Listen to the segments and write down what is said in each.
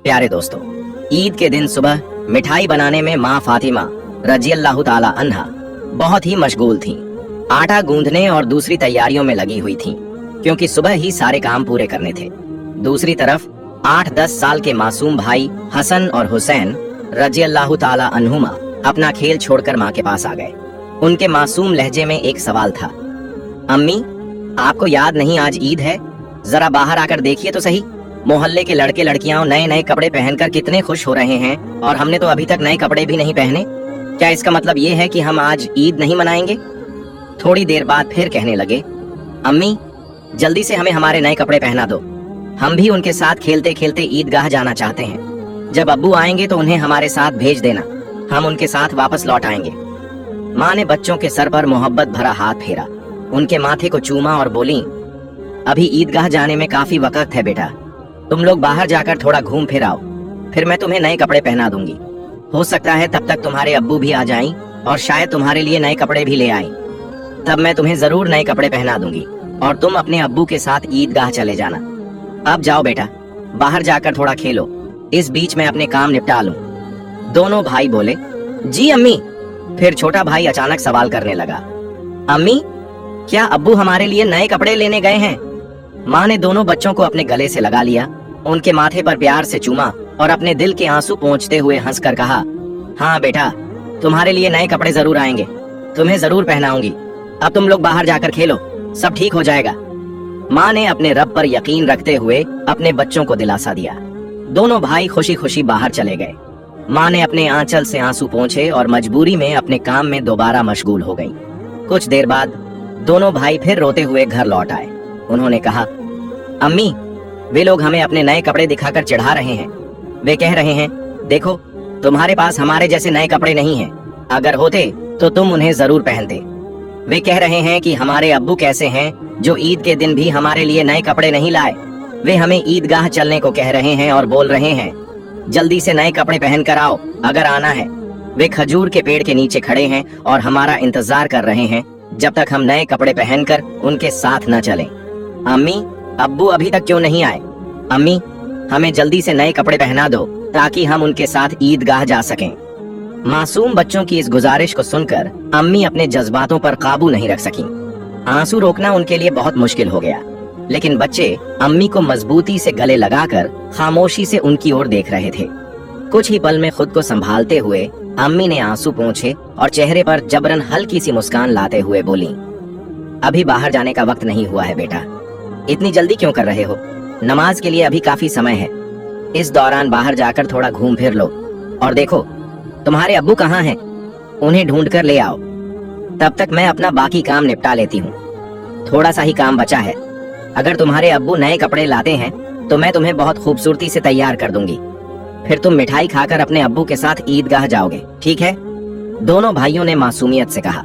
प्यारे दोस्तों, ईद के दिन सुबह मिठाई बनाने में माँ फातिमा रज़ियल्लाहु ताला अन्हा बहुत ही मशगूल थीं। आटा गूंदने और दूसरी तैयारियों में लगी हुई थीं, क्योंकि सुबह ही सारे काम पूरे करने थे। दूसरी तरफ 8-10 साल के मासूम भाई हसन और हुसैन रज़ियल्लाहु ताला अन्हुमा अपना खेल छोड़कर माँ के पास आ गए। उनके मासूम लहजे में एक सवाल था, अम्मी आपको याद नहीं आज ईद है? जरा बाहर आकर देखिए तो सही, मोहल्ले के लड़के लड़कियां नए नए कपड़े पहनकर कितने खुश हो रहे हैं और हमने तो अभी तक नए कपड़े भी नहीं पहने। क्या इसका मतलब ये है कि हम आज ईद नहीं मनाएंगे? थोड़ी देर बाद फिर कहने लगे, अम्मी जल्दी से हमें हमारे नए कपड़े पहना दो, हम भी उनके साथ खेलते खेलते ईदगाह जाना चाहते हैं। जब अब्बू आएंगे तो उन्हें हमारे साथ भेज देना, हम उनके साथ वापस लौट आएंगे। माँ ने बच्चों के सर पर मोहब्बत भरा हाथ फेरा, उनके माथे को चूमा और बोली, अभी ईदगाह जाने में काफी वक्त है बेटा, तुम लोग बाहर जाकर थोड़ा घूम फिर आओ, फिर मैं तुम्हें नए कपड़े पहना दूंगी। हो सकता है तब तक तुम्हारे अब्बू भी आ जाएं और शायद तुम्हारे लिए नए कपड़े भी ले आएं। तब मैं तुम्हें जरूर नए कपड़े पहना दूंगी और तुम अपने अब्बू के साथ ईदगाह चले जाना। अब जाओ बेटा, बाहर जाकर थोड़ा खेलो, इस बीच मैं अपने काम निपटा लूं। दोनों भाई बोले, जी अम्मी। फिर छोटा भाई अचानक सवाल करने लगा, अम्मी क्या अब्बू हमारे लिए नए कपड़े लेने गए हैं? माँ ने दोनों बच्चों को अपने गले से लगा लिया, उनके माथे पर प्यार से चूमा और अपने दिल के आंसू पोंछते हुए हंसकर कहा, हाँ बेटा तुम्हारे लिए नए कपड़े जरूर आएंगे, तुम्हें जरूर पहनाऊंगी। अब तुम लोग बाहर जाकर खेलो, सब ठीक हो जाएगा। माँ ने अपने रब पर यकीन रखते हुए अपने बच्चों को दिलासा दिया। दोनों भाई खुशी खुशी बाहर चले गए। माँ ने अपने आंचल से आंसू पोंछे और मजबूरी में अपने काम में दोबारा मशगूल हो गई। कुछ देर बाद दोनों भाई फिर रोते हुए घर लौट आए। उन्होंने कहा, अम्मी वे लोग हमें अपने नए कपड़े दिखाकर चिढ़ा रहे हैं। वे कह रहे हैं, देखो तुम्हारे पास हमारे जैसे नए कपड़े नहीं हैं, अगर होते तो तुम उन्हें जरूर पहनते। वे कह रहे हैं कि हमारे अब्बू कैसे हैं जो ईद के दिन भी हमारे लिए नए कपड़े नहीं लाए। वे हमें ईदगाह चलने को कह रहे हैं और बोल रहे हैं, जल्दी से नए कपड़े पहन कर आओ अगर आना है। वे खजूर के पेड़ के नीचे खड़े हैं और हमारा इंतजार कर रहे हैं जब तक हम नए कपड़े पहनकर उनके साथ न चलें। अम्मी अब्बू अभी तक क्यों नहीं आए? अम्मी हमें जल्दी से नए कपड़े पहना दो ताकि हम उनके साथ ईदगाह जा सकें। मासूम बच्चों की इस गुजारिश को सुनकर अम्मी अपने जज्बातों पर काबू नहीं रख सकीं। आंसू रोकना उनके लिए बहुत मुश्किल हो गया, लेकिन बच्चे अम्मी को मजबूती से गले लगाकर खामोशी से उनकी ओर देख रहे थे। कुछ ही पल में खुद को संभालते हुए अम्मी ने आंसू पोंछे और चेहरे पर जबरन हल्की सी मुस्कान लाते हुए बोली, अभी बाहर जाने का वक्त नहीं हुआ है बेटा, इतनी जल्दी क्यों कर रहे हो? नमाज के लिए अभी काफी समय है। इस दौरान बाहर जाकर थोड़ा घूम फिर लो और देखो तुम्हारे अब्बू कहाँ हैं, उन्हें ढूंढ कर ले आओ। तब तक मैं अपना बाकी काम निपटा लेती हूँ। थोड़ा सा ही काम बचा है। अगर तुम्हारे अब्बू नए कपड़े लाते हैं तो मैं तुम्हें बहुत खूबसूरती से तैयार कर दूंगी, फिर तुम मिठाई खाकर अपने अब्बू के साथ ईदगाह जाओगे, ठीक है? दोनों भाइयों ने मासूमियत से कहा,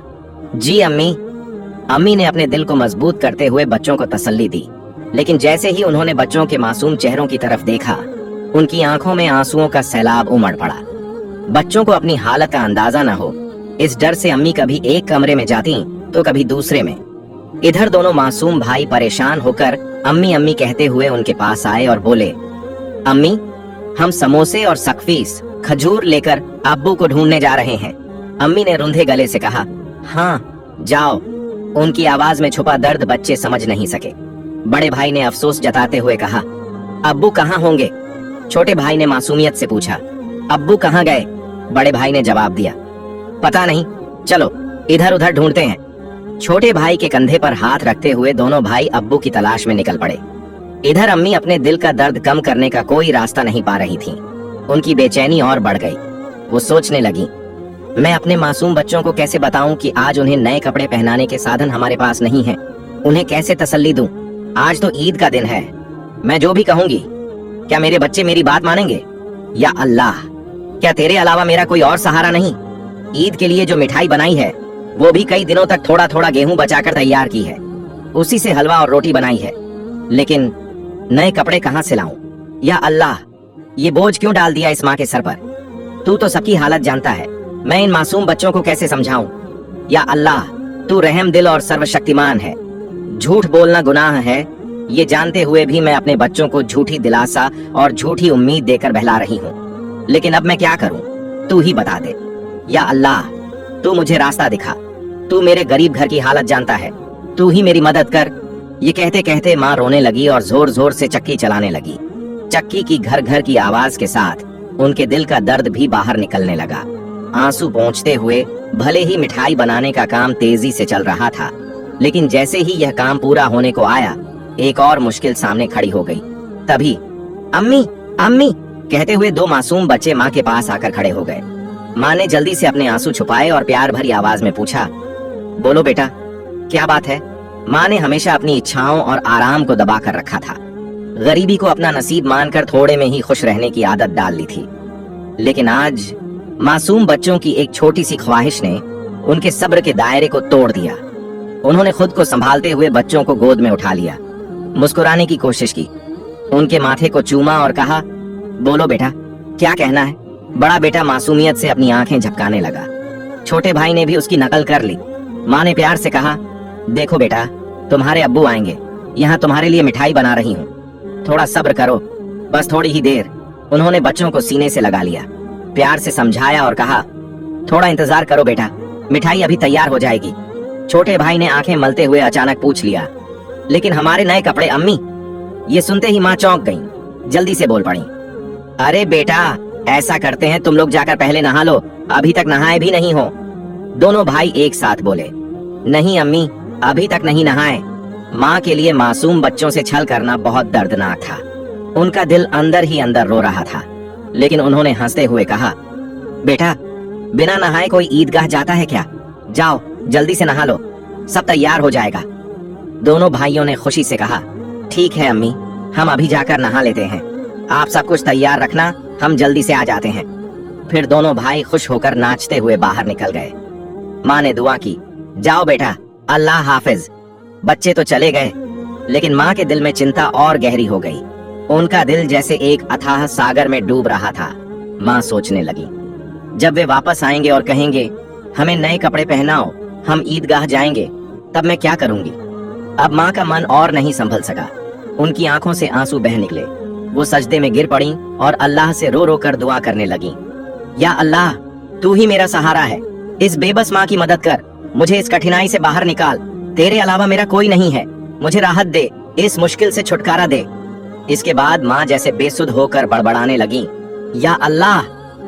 जी अम्मी। अम्मी ने अपने दिल को मजबूत करते हुए बच्चों को तसल्ली दी, लेकिन जैसे ही उन्होंने बच्चों के मासूम चेहरों की तरफ देखा, उनकी आंखों में आंसुओं का सैलाब उमड़ पड़ा। बच्चों को अपनी हालत का अंदाजा न हो, इस डर से अम्मी कभी एक कमरे में जाती तो कभी दूसरे में। इधर दोनों मासूम भाई परेशान होकर अम्मी अम्मी कहते हुए उनके पास आए और बोले, अम्मी हम समोसे और सकफीस खजूर लेकर अब्बू को ढूंढने जा रहे हैं। अम्मी ने रुंधे गले से कहा, हाँ जाओ। उनकी आवाज में छुपा दर्द बच्चे समझ नहीं सके। बड़े भाई ने अफसोस जताते हुए कहा, अब्बू कहाँ होंगे? छोटे भाई ने मासूमियत से पूछा, अब्बू कहाँ गए? बड़े भाई ने जवाब दिया, पता नहीं, चलो इधर उधर ढूंढते हैं। छोटे भाई के कंधे पर हाथ रखते हुए दोनों भाई अब्बू की तलाश में निकल पड़े। इधर अम्मी अपने दिल का दर्द कम करने का कोई रास्ता नहीं पा रही थीं। उनकी बेचैनी और बढ़ गई। वो सोचने लगी, मैं अपने मासूम बच्चों को कैसे बताऊं कि आज उन्हें नए कपड़े पहनाने के साधन हमारे पास नहीं हैं? उन्हें कैसे तसल्ली दूं? आज तो ईद का दिन है, मैं जो भी कहूंगी क्या मेरे बच्चे मेरी बात मानेंगे? या अल्लाह, क्या तेरे अलावा मेरा कोई और सहारा नहीं? ईद के लिए जो मिठाई बनाई है वो भी कई दिनों तक थोड़ा थोड़ा गेहूं बचाकर तैयार की है, उसी से हलवा और रोटी बनाई है, लेकिन नए कपड़े कहाँ से लाऊं? या अल्लाह, ये बोझ क्यों डाल दिया इस माँ के सर पर? तू तो सबकी हालत जानता है, मैं इन मासूम बच्चों को कैसे समझाऊं? या अल्लाह, तू रहम दिल और सर्वशक्तिमान है। झूठ बोलना गुनाह है ये जानते हुए भी मैं अपने बच्चों को झूठी दिलासा और झूठी उम्मीद देकर बहला रही हूँ। लेकिन अब मैं क्या करूँ, तू ही बता दे। या अल्लाह, तू मुझे रास्ता दिखा। तू मेरे गरीब घर की हालत जानता है, तू ही मेरी मदद कर। ये कहते कहते माँ रोने लगी और जोर जोर से चक्की चलाने लगी। चक्की की घर घर की आवाज के साथ उनके दिल का दर्द भी बाहर निकलने लगा। आंसू पोंछते हुए भले ही मिठाई बनाने का काम तेजी से चल रहा था, लेकिन जैसे ही यह काम पूरा होने को आया, एक और मुश्किल सामने खड़ी हो गई। तभी अम्मी अम्मी कहते हुए दो मासूम बच्चे माँ के पास आकर खड़े हो गए। माँ ने जल्दी से अपने आंसू छुपाए और प्यार भरी आवाज में पूछा, बोलो बेटा, क्या बात है? माँ ने हमेशा अपनी इच्छाओं और आराम को दबा कर रखा था। गरीबी को अपना नसीब मानकर थोड़े में ही खुश रहने की आदत डाल ली थी। लेकिन आज मासूम बच्चों की एक छोटी सी ख्वाहिश ने उनके सब्र के दायरे को तोड़ दिया। उन्होंने खुद को संभालते हुए बच्चों को गोद में उठा लिया, मुस्कुराने की कोशिश की, उनके माथे को चूमा और कहा, बोलो बेटा, क्या कहना है? बड़ा बेटा मासूमियत से अपनी आंखें झपकाने लगा। छोटे भाई ने भी उसकी नकल कर ली। माँ ने प्यार से कहा, देखो बेटा, तुम्हारे अब्बू आएंगे, यहाँ तुम्हारे लिए मिठाई बना रही हूँ, थोड़ा सब्र करो, बस थोड़ी ही देर। उन्होंने बच्चों को सीने से लगा लिया, प्यार से समझाया और कहा, थोड़ा इंतजार करो बेटा, मिठाई अभी तैयार हो जाएगी। छोटे भाई ने आंखें मलते हुए अचानक पूछ लिया, लेकिन हमारे नए कपड़े अम्मी? ये सुनते ही माँ चौंक गईं, जल्दी से बोल पड़ी, अरे बेटा, ऐसा करते हैं, तुम लोग जाकर पहले नहा लो, अभी तक नहाए भी नहीं हो। दोनों भाई एक साथ बोले, नहीं अम्मी, अभी तक नहीं नहाए। माँ के लिए मासूम बच्चों से छल करना बहुत दर्दनाक था। उनका दिल अंदर ही अंदर रो रहा था, लेकिन उन्होंने हंसते हुए कहा, बेटा, बिना नहाए कोई ईदगाह जाता है क्या? जाओ जल्दी से नहा लो, सब तैयार हो जाएगा। दोनों भाइयों ने खुशी से कहा, ठीक है अम्मी, हम अभी जाकर नहा लेते हैं, आप सब कुछ तैयार रखना, हम जल्दी से आ जाते हैं। फिर दोनों भाई खुश होकर नाचते हुए बाहर निकल गए। माँ ने दुआ की, जाओ बेटा, अल्लाह हाफिज। बच्चे तो चले गए, लेकिन माँ के दिल में चिंता और गहरी हो गई। उनका दिल जैसे एक अथाह सागर में डूब रहा था। माँ सोचने लगी, जब वे वापस आएंगे और कहेंगे, हमें नए कपड़े पहनाओ, हम ईदगाह जाएंगे, तब मैं क्या करूंगी? अब माँ का मन और नहीं संभल सका। उनकी आंखों से आंसू बह निकले। वो सजदे में गिर पड़ी और अल्लाह से रो रो कर दुआ करने लगी, या अल्लाह, तू ही मेरा सहारा है, इस बेबस माँ की मदद कर, मुझे इस कठिनाई से बाहर निकाल, तेरे अलावा मेरा कोई नहीं है, मुझे राहत दे, इस मुश्किल से छुटकारा दे। इसके बाद माँ जैसे बेसुध होकर बड़बड़ाने लगी, या अल्लाह,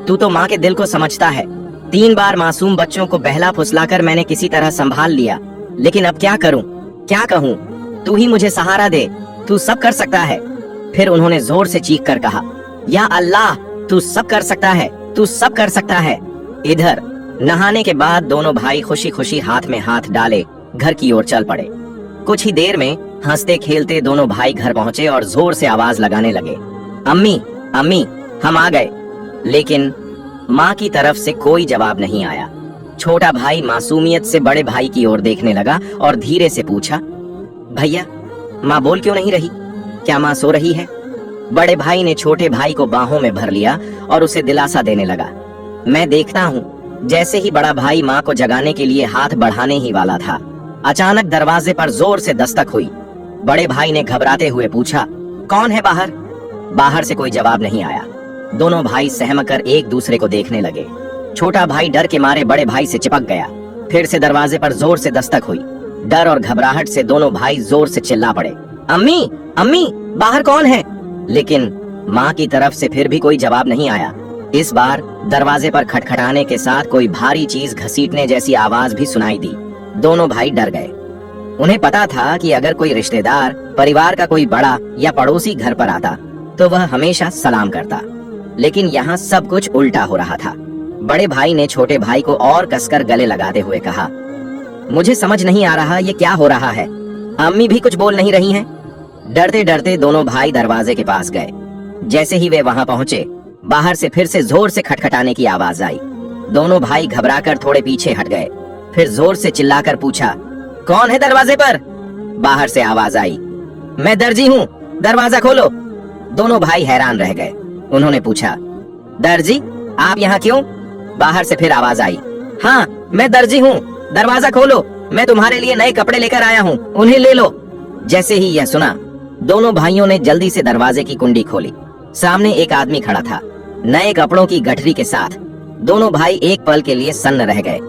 तू तो माँ के दिल को समझता है। 3 बार मासूम बच्चों को बहला फुसलाकर मैंने किसी तरह संभाल लिया, लेकिन अब क्या करूं, क्या कहूं? तू ही मुझे सहारा दे, तू सब कर सकता है। फिर उन्होंने जोर से चीख कर कहा, या अल्लाह, तू सब कर सकता है, तू सब कर सकता है। इधर नहाने के बाद दोनों भाई खुशी खुशी हाथ में हाथ डाले घर की ओर चल पड़े। कुछ ही देर में हंसते खेलते दोनों भाई घर पहुंचे और जोर से आवाज लगाने लगे, अम्मी अम्मी, हम आ गए। लेकिन माँ की तरफ से कोई जवाब नहीं आया। छोटा भाई मासूमियत से बड़े भाई की ओर देखने लगा और धीरे से पूछा, भैया, माँ बोल क्यों नहीं रही? क्या माँ सो रही है? बड़े भाई ने छोटे भाई को बाहों में भर लिया और उसे दिलासा देने लगा, मैं देखता हूँ। जैसे ही बड़ा भाई माँ को जगाने के लिए हाथ बढ़ाने ही वाला था, अचानक दरवाजे पर जोर से दस्तक हुई। बड़े भाई ने घबराते हुए पूछा, कौन है बाहर? बाहर से कोई जवाब नहीं आया। दोनों भाई सहमकर एक दूसरे को देखने लगे। छोटा भाई डर के मारे बड़े भाई से चिपक गया। फिर से दरवाजे पर जोर से दस्तक हुई। डर और घबराहट से दोनों भाई जोर से चिल्ला पड़े, अम्मी अम्मी, बाहर कौन है? लेकिन माँ की तरफ से फिर भी कोई जवाब नहीं आया। इस बार दरवाजे पर खटखटाने के साथ कोई भारी चीज घसीटने जैसी आवाज भी सुनाई दी। दोनों भाई डर गए। उन्हें पता था कि अगर कोई रिश्तेदार, परिवार का कोई बड़ा या पड़ोसी घर पर आता तो वह हमेशा सलाम करता, लेकिन यहाँ सब कुछ उल्टा हो रहा था। बड़े भाई ने छोटे भाई को और कसकर गले लगाते हुए कहा, मुझे समझ नहीं आ रहा ये क्या हो रहा है। अम्मी भी कुछ बोल नहीं रही हैं। डरते डरते दोनों भाई दरवाजे के पास गए। जैसे ही वे वहां पहुंचे, बाहर से फिर से जोर से खटखटाने की आवाज आई। दोनों भाई घबराकर थोड़े पीछे हट गए। फिर जोर से चिल्लाकर पूछा, कौन है दरवाजे पर? बाहर से आवाज आई, मैं दर्जी हूँ, दरवाजा खोलो। दोनों भाई हैरान रह गए। उन्होंने पूछा, दर्जी, आप यहाँ क्यों? बाहर से फिर आवाज आई, हाँ मैं दर्जी हूँ, दरवाजा खोलो, मैं तुम्हारे लिए नए कपड़े लेकर आया हूँ, उन्हें ले लो। जैसे ही यह सुना, दोनों भाइयों ने जल्दी से दरवाजे की कुंडी खोली। सामने एक आदमी खड़ा था, नए कपड़ों की गठरी के साथ। दोनों भाई एक पल के लिए सन्न रह गए।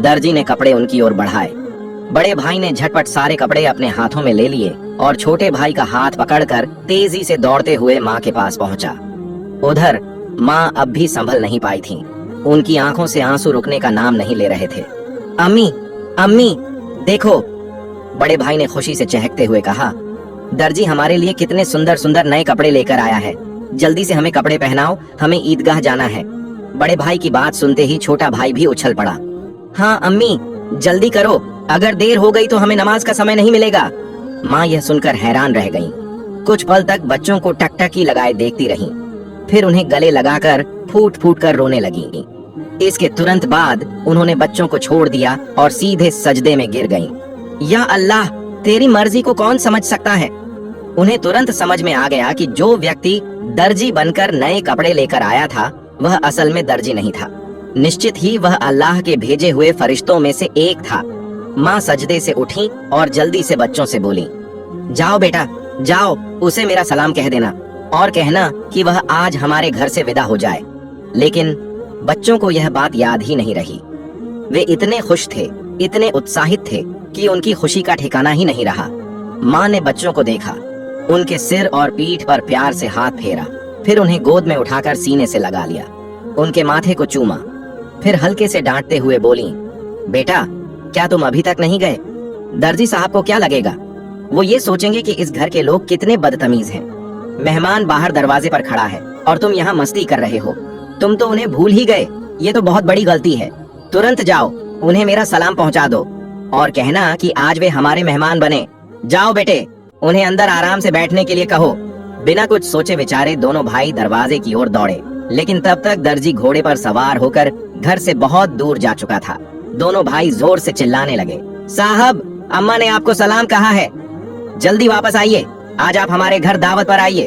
दर्जी ने कपड़े उनकी ओर बढ़ाए। बड़े भाई ने झटपट सारे कपड़े अपने हाथों में ले लिए और छोटे भाई का हाथ पकड़कर तेजी से दौड़ते हुए माँ के पास पहुंचा। उधर माँ अब भी संभल नहीं पाई थीं। उनकी आंखों से आंसू रुकने का नाम नहीं ले रहे थे। अम्मी, अम्मी, देखो, बड़े भाई ने खुशी से चहकते हुए कहा। दर्जी हमारे लिए कितने सुंदर सुंदर नए कपड़े लेकर आया है। जल्दी से हमें कपड़े पहनाओ, हमें ईदगाह जाना है। बड़े भाई की बात सुनते ही छोटा भाई भी उछल पड़ा। हाँ अम्मी, जल्दी करो, अगर देर हो गई तो हमें नमाज का समय नहीं मिलेगा। माँ यह सुनकर हैरान रह गईं। कुछ पल तक बच्चों को टकटकी लगाए देखती रहीं, फिर उन्हें गले लगाकर फूट फूट कर रोने लगीं। इसके तुरंत बाद उन्होंने बच्चों को छोड़ दिया और सीधे सजदे में गिर गईं। या अल्लाह, तेरी मर्जी को कौन समझ सकता है। उन्हें तुरंत समझ में आ गया कि जो व्यक्ति दर्जी बनकर नए कपड़े लेकर आया था वह असल में दर्जी नहीं था। निश्चित ही वह अल्लाह के भेजे हुए फरिश्तों में से एक था। माँ सजदे से उठी और जल्दी से बच्चों से बोली, जाओ बेटा, जाओ, उसे मेरा सलाम कह देना और कहना कि वह आज हमारे घर से विदा हो जाए। लेकिन बच्चों को यह बात याद ही नहीं रही। वे इतने खुश थे, इतने उत्साहित थे कि उनकी खुशी का ठिकाना ही नहीं रहा। माँ ने बच्चों को देखा, उनके सिर और पीठ पर प्यार से हाथ फेरा, फिर उन्हें गोद में उठाकर सीने से लगा लिया, उनके माथे को चूमा, फिर हल्के से डांटते हुए बोली, बेटा, क्या तुम अभी तक नहीं गए? दर्जी साहब को क्या लगेगा? वो ये सोचेंगे कि इस घर के लोग कितने बदतमीज हैं। मेहमान बाहर दरवाजे पर खड़ा है और तुम यहाँ मस्ती कर रहे हो। तुम तो उन्हें भूल ही गए। ये तो बहुत बड़ी गलती है। तुरंत जाओ, उन्हें मेरा सलाम पहुँचा दो और कहना कि आज वे हमारे मेहमान बने। जाओ बेटे, उन्हें अंदर आराम से बैठने के लिए कहो। बिना कुछ सोचे विचारे दोनों भाई दरवाजे की ओर दौड़े, लेकिन तब तक दर्जी घोड़े पर सवार होकर घर से बहुत दूर जा चुका था। दोनों भाई जोर से चिल्लाने लगे, साहब, अम्मा ने आपको सलाम कहा है, जल्दी वापस आइए, आज आप हमारे घर दावत पर आइए,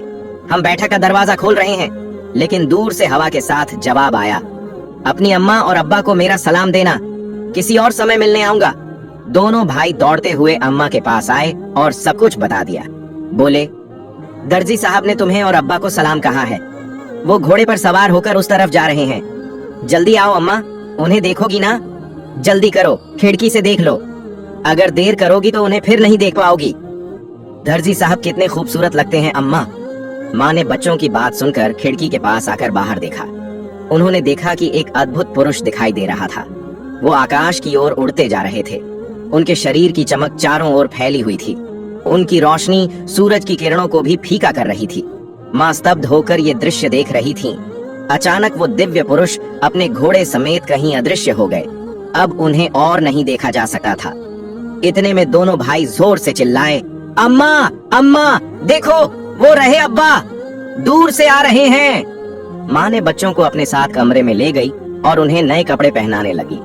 हम बैठक का दरवाजा खोल रहे हैं। लेकिन दूर से हवा के साथ जवाब आया, अपनी अम्मा और अब्बा को मेरा सलाम देना, किसी और समय मिलने आऊंगा। दोनों भाई दौड़ते हुए अम्मा के पास आए और सब कुछ बता दिया। बोले, दर्जी साहब ने तुम्हें और अब्बा को सलाम कहा है, वो घोड़े पर सवार होकर उस तरफ जा रहे हैं। जल्दी आओ अम्मा, उन्हें देखोगी ना? जल्दी करो, खिड़की से देख लो, अगर देर करोगी तो उन्हें फिर नहीं देख पाओगी। दर्जी साहब कितने खूबसूरत लगते हैं अम्मा। माँ ने बच्चों की बात सुनकर खिड़की के पास आकर बाहर देखा। उन्होंने देखा कि एक अद्भुत पुरुष दिखाई दे रहा था। वो आकाश की ओर उड़ते जा रहे थे। उनके शरीर की चमक चारों ओर फैली हुई थी। उनकी रोशनी सूरज की किरणों को भी फीका कर रही थी। माँ स्तब्ध होकर ये दृश्य देख रही थीं। अचानक वो दिव्य पुरुष अपने घोड़े समेत कहीं अदृश्य हो गए। अब उन्हें और नहीं देखा जा सकता था। इतने में दोनों भाई जोर से चिल्लाए, अम्मा, अम्मा, देखो, वो रहे अब्बा, दूर से आ रहे हैं। माँ ने बच्चों को अपने साथ कमरे में ले गई और उन्हें नए कपड़े पहनाने लगी।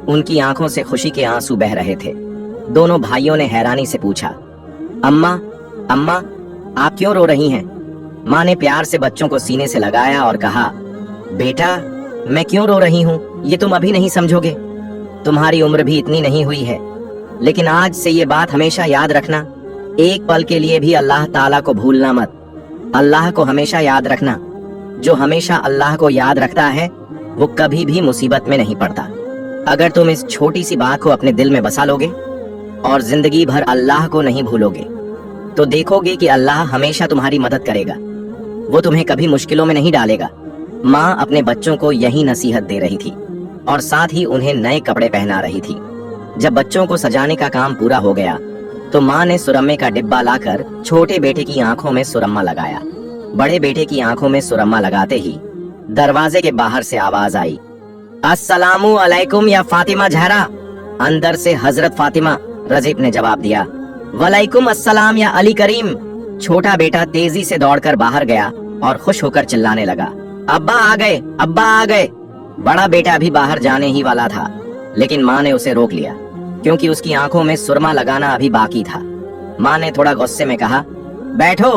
उनकी आंखों से खुशी के आंसू बह रहे थे। दोनों भाइयों ने हैरानी से पूछा, अम्मा, अम्मा, आप क्यों रो रही हैं? माँ ने प्यार से बच्चों को सीने से लगाया और कहा, बेटा, मैं क्यों रो रही हूँ ये तुम अभी नहीं समझोगे। तुम्हारी उम्र भी इतनी नहीं हुई है, लेकिन आज से ये बात हमेशा याद रखना, एक पल के लिए भी अल्लाह ताला को भूलना मत। अल्लाह को हमेशा याद रखना। जो हमेशा अल्लाह को याद रखता है वो कभी भी मुसीबत में नहीं पड़ता। अगर तुम इस छोटी सी बात को अपने दिल में बसा लोगे और जिंदगी भर अल्लाह को नहीं भूलोगे तो देखोगे कि अल्लाह हमेशा तुम्हारी मदद करेगा। वो तुम्हें कभी मुश्किलों में नहीं डालेगा। माँ अपने बच्चों को यही नसीहत दे रही थी और साथ ही उन्हें नए कपड़े पहना रही थी। जब बच्चों को सजाने का काम पूरा हो गया तो माँ ने सुरम्मे का डिब्बा लाकर छोटे बेटे की आंखों में सुरम्मा लगाया। बड़े बेटे की आंखों में सुरम्मा लगाते ही दरवाजे के बाहर से आवाज आई, अस्सलामु अलैकुम या फातिमा जहरा। अंदर से हजरत फातिमा रजीब ने जवाब दिया, वलैकुम अस्सलाम या अली करीम। छोटा बेटा तेजी से दौड़कर बाहर गया और खुश होकर चिल्लाने लगा, अब्बा आ गए, अब्बा आ गए। बड़ा बेटा भी बाहर जाने ही वाला था, लेकिन माँ ने उसे रोक लिया क्योंकि उसकी आंखों में सुरमा लगाना अभी बाकी था। माँ ने थोड़ा गुस्से में कहा, बैठो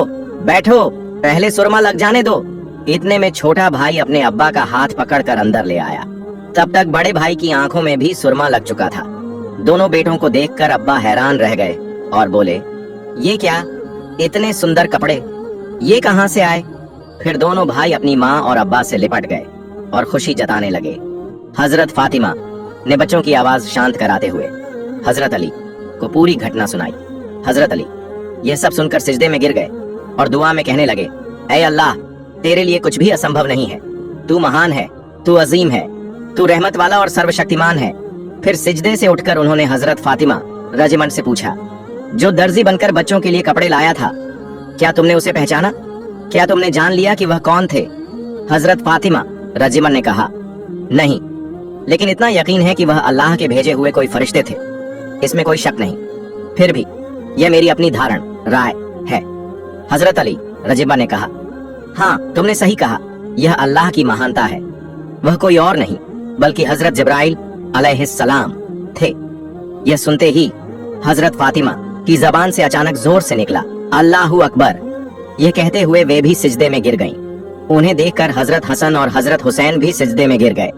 बैठो, पहले सुरमा लग जाने दो। इतने में छोटा भाई अपने अब्बा का हाथ पकड़कर अंदर ले आया। तब तक बड़े भाई की आंखों में भी सुरमा लग चुका था। दोनों बेटों को देखकर अब्बा हैरान रह गए और बोले, ये क्या, इतने सुंदर कपड़े ये कहां से आए? फिर दोनों भाई अपनी माँ और अब्बा से लिपट गए और खुशी जताने लगे। हजरत फातिमा ने बच्चों की आवाज शांत कराते हुए हजरत अली को पूरी घटना सुनाई। हजरत अली यह सब सुनकर सिजदे में गिर गए और दुआ में कहने लगे, ऐ अल्लाह, तेरे लिए कुछ भी असंभव नहीं है। तू महान है, तू अजीम है, तू रहमत वाला और सर्वशक्तिमान है। फिर सिजदे से उठकर उन्होंने हजरत फातिमा रजमन से पूछा, जो दर्जी बनकर बच्चों के लिए कपड़े लाया था, क्या तुमने उसे पहचाना? क्या तुमने जान लिया कि वह कौन थे? हजरत फातिमा रजमन ने कहा, नहीं, लेकिन इतना यकीन है कि वह अल्लाह के भेजे हुए कोई फरिश्ते थे, इसमें कोई शक नहीं। फिर भी यह मेरी अपनी धारण राय है। हजरत अली रजिबा ने कहा, हाँ, तुमने सही कहा, यह अल्लाह की महानता है। वह कोई और नहीं बल्कि हजरत जिब्राइल अलैहिस्सलाम थे। यह सुनते ही हजरत फातिमा की जबान से अचानक जोर से निकला, अल्लाहू अकबर। यह कहते हुए वे भी सिजदे में गिर गईं। उन्हें देखकर हजरत हसन और हजरत हुसैन भी सिजदे में गिर गए।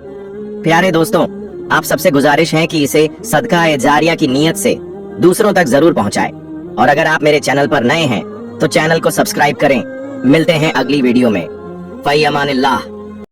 प्यारे दोस्तों, आप सबसे गुजारिश है कि इसे सदका ए जारिया की नीयत से दूसरों तक जरूर पहुंचाएं। और अगर आप मेरे चैनल पर नए हैं तो चैनल को सब्सक्राइब करें। मिलते हैं अगली वीडियो में। फी अमानिल्लाह।